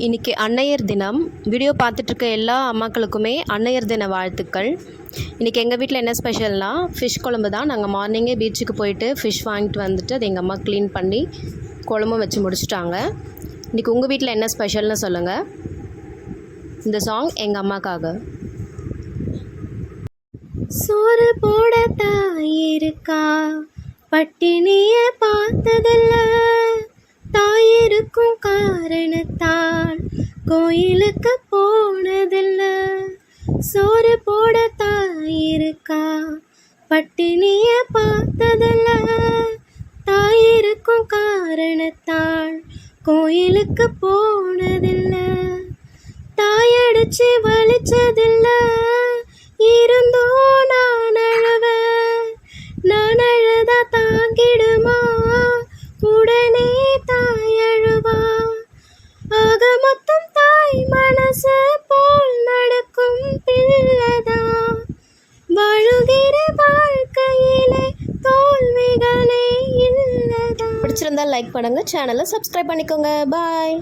இன்றைக்கி அன்னையர் தினம். வீடியோ பார்த்துட்ருக்க எல்லா அம்மாக்களுக்குமே அன்னையர் தின வாழ்த்துக்கள். இன்றைக்கி எங்கள் வீட்டில் என்ன ஸ்பெஷல்னால் ஃபிஷ் குழம்பு தான். நாங்கள் மார்னிங்கே பீச்சுக்கு போயிட்டு ஃபிஷ் வாங்கிட்டு வந்துட்டு அது எங்கள் அம்மா க்ளீன் பண்ணி குழம்பும் வச்சு முடிச்சிட்டாங்க. இன்றைக்கி உங்கள் வீட்டில் என்ன ஸ்பெஷல்னு சொல்லுங்கள். இந்த சாங் எங்கள் அம்மாக்காக. சோறு போட தாயிருக்கா, பட்டினிய பார்த்ததில்ல, தாயிருக்கும் காரணத்தால் கோயிலுக்கு போனதில்ல. சோறு போட தாயிருக்கா, பட்டினிய பார்த்ததில்ல, தாயிருக்கும் காரணத்தால் கோயிலுக்கு போனதில்ல. தாயடிச்சு வலிச்சதில்ல, இருந்தோ நான் அழுவ, நான் அழுதா தாங்கிடுமா, உடனே தாய் அழுவா. ஆக மொத்தம் தாய் மனசு போல் நடக்கும் பிள்ளைதா, வாழுகிற வாழ்க்கையிலே தோல்விகளே இல்லதா. பிடிச்சிருந்தா லைக் பண்ணுங்கள், சேனலை சப்ஸ்கிரைப் பண்ணிக்கோங்க. பாய்.